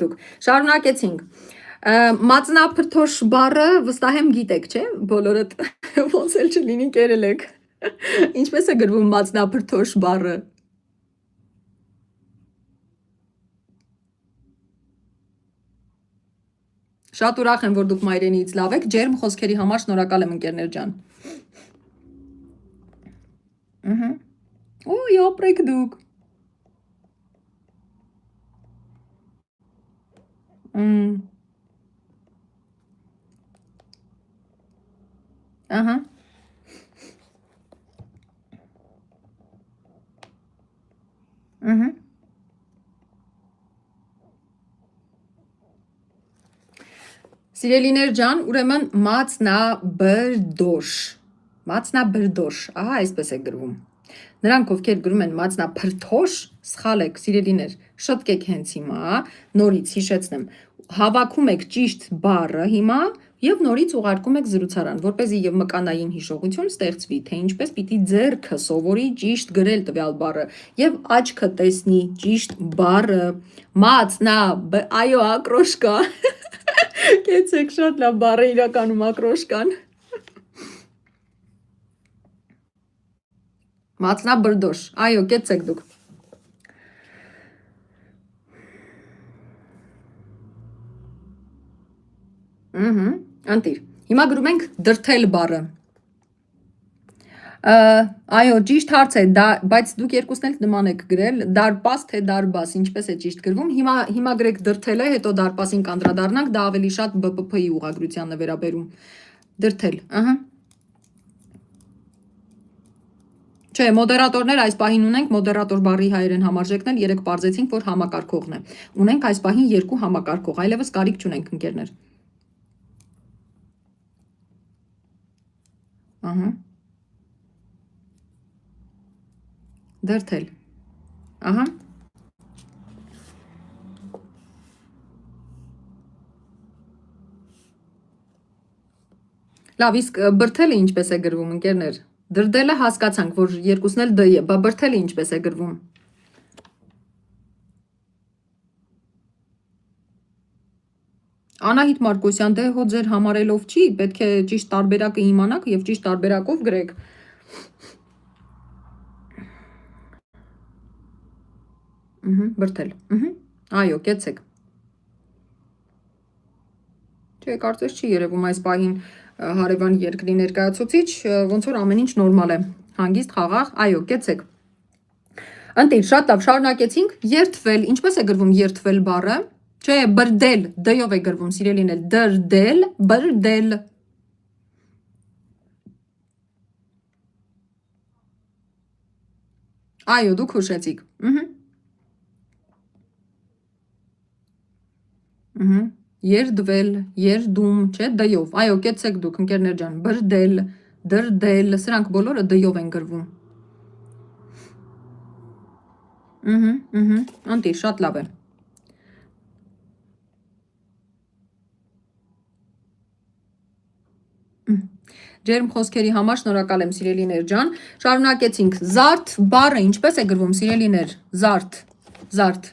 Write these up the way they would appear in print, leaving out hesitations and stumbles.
դուք։ Շարունակեցինք։ Մածնափրթոշ բառը վստահ եմ գիտեք, չէ՞։ Բոլորդ ոնց էլ չլինի կերել եք։ Ինչպես է գրվում մածնափրթոշ բառը։ Շատ ուրախ եմ, որ դուք մայրենիից լավ եք, ջերմ խոսքերի համար շնորհակալ եմ ընկերներ ջան։ Ոյ, ապրեք դուք։ Ահա։ Սիրելիներ ջան, ուրեմն մածնաբրդոշ։ Մածնաբրդոշ, ահա այսպես է գրվում։ Նրանք ովքեր գրում են մածնափրթոշ, սխալ եք, սիրելիներ, շտկեք հենց հիմա, նորից հիշեցնեմ, հավաքում եք ճիշտ բառը հիմա եւ նորից ուղարկում եք զրուցարան, որպեսզի եւ մկանային հիշողություն ստեղծվի, թե ինչպես պիտի ձեռքը սովորի ճիշտ գրել տվյալ բառը եւ աչքը տեսնի ճիշտ բառը։ Այո, ակրոշկա։ Կեցեք շատ լավ բառը իրականում ակրոշկան։ Մածնաբրդոշ, այո, կեցեք դուք։ Անտիր, հիմա գրում ենք դրթել բառը։ Այո, ճիշտ հարց է, բայց դուք երկուսն էլ նման եք գրել, դարպաս թե դարբաս, ինչպես է ճիշտ գրվում, հիմա գրեք դրթելը, հետո դարպասին կանդրադառնանք, դա ավելի շատ BPP-ի ուղղագրությանն է վերաբերում։ Դրթել, ահա։ Չէ, մոդերատորներ այս պահին ունենք, մոդերատոր բառի հայերեն համարժեքն էլ 3 պարզեցինք, որ համակարգողն է։ Ունենք այս պահին 2 համակարգող, այլևս կարիք չունենք ընկերներ։ Ահա։ Դրթել, ահա։ Լավ, իսկ բրթելը ինչպես է գրվում ընկերներ։ Դրդելը հասկացանք, որ երկուսն էլ դ է, բա բրթելը ինչպես է գրվում։ Անահիտ Մարկոսյան, դե հո ձեր համարելով չի, պետք է ճիշտ տարբերակը իմանաք եւ ճիշտ տարբերակով գրեք։ Բրթել, այո, կեցեք։ Չէ, կարծես չի երևում այս պահին հարևան երկրի ներկայացուցիչ, ոնց որ ամեն ինչ նորմալ է, հանգիստ, խաղաղ, այո, կեցեք։ Ընտիր, շատ լավ, շարունակեցինք, երթվել, ինչպես է գրվում երթվել բառը, չէ, բրդել, դյով է գրվում, սիրելիներ, դրդել, բրդել։ Այո, դուք հուշեցիք, երդվել, երդում, չէ, դյով, այո, կեցեք դուք, ընկերներ ջան, բրդել, դրդել, սրանք բոլորը դյով են գրվում։ Անտիր, շատ լավ է։ Ջերմ խոսքերի համար շնորհակալ եմ սիրելիներ ջան։ Շարունակեցինք, զարդ բառը ինչպես է գրվում սիրելիներ, զարդ, զարդ։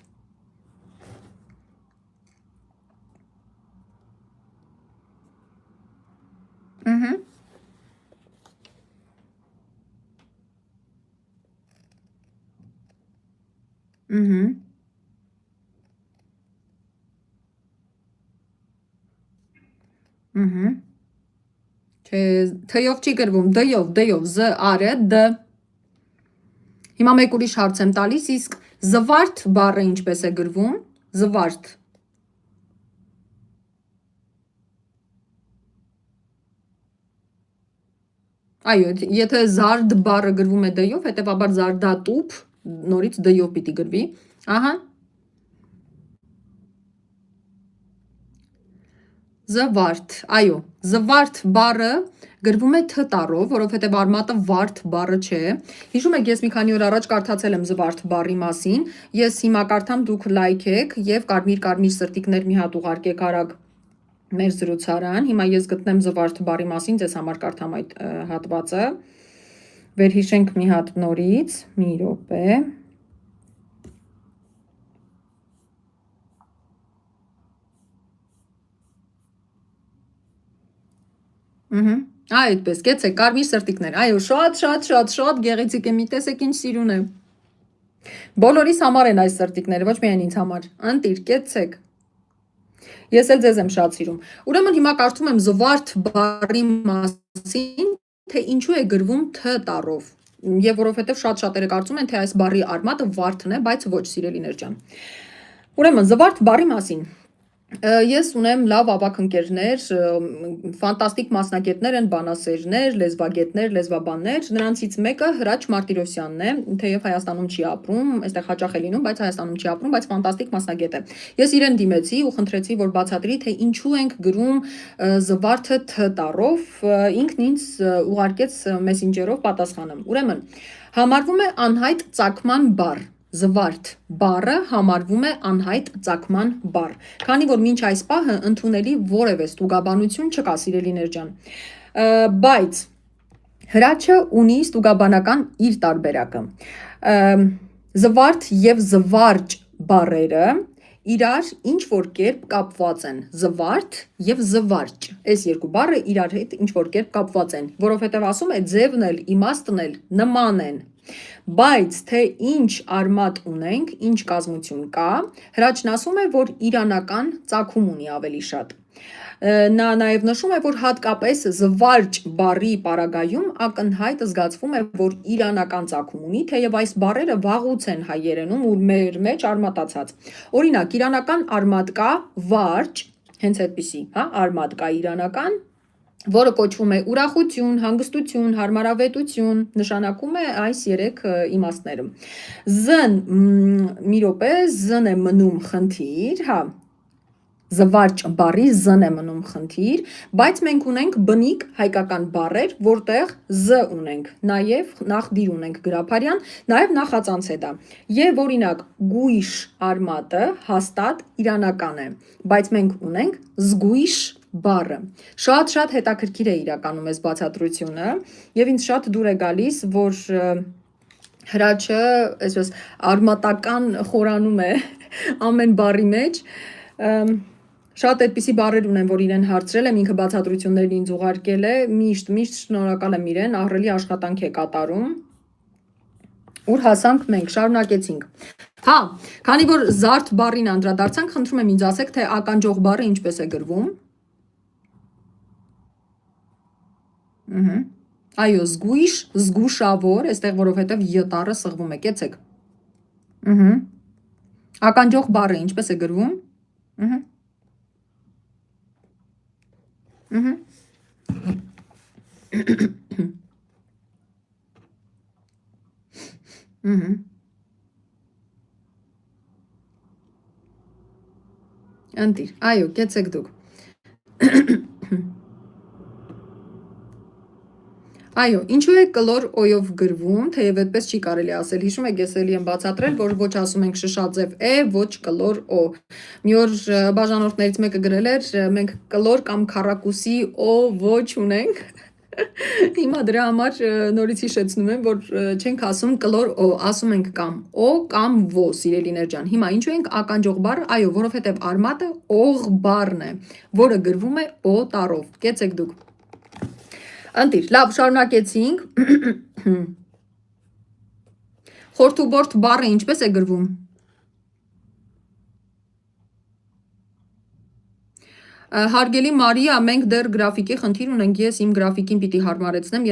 Չէ, թյով չի գրվում, դյով, զ արը, դ։ Հիմա մեկ ուրիշ հարց եմ տալիս, իսկ զվարթ բառը ինչպես է գրվում, զվարթ։ Այո, եթե զարդ բառը գրվում է դյով, հետևաբար զարդատուփ նորից դյով պիտի գրվի, ահա։ Զվարթ, այո, զվարթ բառը գրվում է թ տառով, որովհետև արմատը վարդ բառը չէ։ Հիշում եք, ես մի քանի օր առաջ կարդացել եմ զվարթ բառի մասին, ես հիմա կարդամ, դուք լայքեք եւ կարմիր սրտիկներ մի հատ ուղարկեք արագ մեր զրուցարան։ Հիմա ես գտնեմ զվարթ բառի մասին, ձեզ համար կարդամ այդ հատվածը։ Վերհիշենք մի հատ նորից, մի րոպե։ Այդպես, կեցեք, կարմիր սրտիկներ, այո, շատ գեղեցիկ է, մի տեսեք ինչ սիրուն է, բոլորիս համար են այս սրտիկները, ոչ միայն ինձ համար, ընտիր, կեցեք, ես էլ ձեզ եմ շատ սիրում, ուրեմն հիմա կարդում եմ զվարթ բառի մասին, թե ինչու է գրվում թ տառով, եւ որովհետեւ շատ-շատերը կարծում են, թե այս բառի արմատը վարդն է, բայց ոչ, սիրելիներ ջան, ուրեմն զվարթ բառի մասին, ես ունեմ լավ ավագ ընկերներ, ֆանտաստիկ մասնագետներ են, բանասերներ, լեզվագետներ, լեզվաբաններ, նրանցից մեկը Հրաչ Մարտիրոսյանն է, թեև Հայաստանում չի ապրում, այստեղ հաճախ է լինում, բայց Հայաստանում չի ապրում, բայց ֆանտաստիկ մասնագետ է։ Ես իրեն դիմեցի ու խնդրեցի, որ բացատրի, թե ինչու ենք գրում զվարթը թ տառով, ինքն ինձ ուղարկեց մեսենջերով պատասխանը։ Ուրեմն, համարվում է անհայտ ծագման բառ։ Զվարթ բառը համարվում է անհայտ ծագման բառ, քանի որ մինչ այս պահը ընդունելի որևէ ստուգաբանություն չկա, սիրելիներ ջան, բայց Հրաչը ունի ստուգաբանական իր տարբերակը, զվարթ եւ զվարճ բառերը իրար ինչ որ կերպ կապված են, զվարթ եւ զվարճ, այս երկու բառը իրար հետ ինչ որ կերպ կապված են, որովհետեւ ասում է ձևն էլ, իմաստն էլ նման են, բայց թե ինչ արմատ ունենք, ինչ կազմություն կա, Հրաչն ասում է, որ իրանական ծագում ունի ավելի շատ, նա նաև նշում է, որ հատկապես զվարճ բառի պարագայում ակնհայտ զգացվում է, որ իրանական ծագում ունի, թեև այս բառերը վաղուց են հայերենում ու մեր մեջ արմատացած, օրինակ իրանական արմատ կա վարճ, հենց այդպիսի, արմատ կա իրանական, որը կոչվում է ուրախություն, հանգստություն, հարմարավետություն, նշանակում է այս երեք իմաստները, զն, մի րոպե, զն է մնում խնդիր, զվարճ բառի զն է մնում խնդիր, բայց մենք ունենք բնիկ հայկական բառեր, որտեղ զ ունենք, նաև նախդիր ունենք գրաբարյան, նաև նախածանց է դա, եւ օրինակ գույշ արմատը հաստատ իրանական է, բայց մենք ունենք զգույշ բառը, շատ հետաքրքիր է իրականում այս բացատրությունը, եւ ինձ շատ դուր է գալիս, որ Հրաչը այսպես արմատական խորանում է ամեն բառի մեջ, շատ այդպիսի բառեր ունեմ, որ իրեն հարցրել եմ, ինքը բացատրություններ ինձ ուղարկել է, միշտ շնորհակալ եմ իրեն, ահռելի աշխատանք է կատարում, ուր հասանք մենք, շարունակեցինք, քանի որ զարդ բառին անդրադարձանք, խնդրում եմ ինձ ասեք, թե ականջող բառը ինչպես է գրվում, այո, զգույշ, զգուշավոր, այստեղ որովհետև յ տառը սղվում է, կեցեք, ականջող բառը ինչպես է գրվում, ընտիր, այո, կեցեք դուք, այո, ինչու է կլոր օյով գրվում, թեև այդպես չի կարելի ասել, հիշում եք, ես էլի եմ բացատրել, որ ոչ ասում ենք շշաձև է, ոչ կլոր օ, մի օր բաժանորդներից մեկը գրել էր, մենք կլոր կամ քառակուսի օ ոչ ունենք, հիմա դրա համար նորից հիշեցնում եմ, որ չենք ասում կլոր օ, ասում ենք կամ օ կամ ո, սիրելիներ ջան, հիմա ինչու ենք ականջող բառը, այո, որովհետև արմատը օղ բառն է, որը գրվում է օ տառով, կեցեք դուք, ընտիր, լավ, շարունակեցինք, խորթուբորթ բառը ինչպես է գրվում, հարգելի Մարիա, մենք դեռ գրաֆիկի խնդիր ունենք, ես իմ գրաֆիկին պիտի հարմարեցնեմ և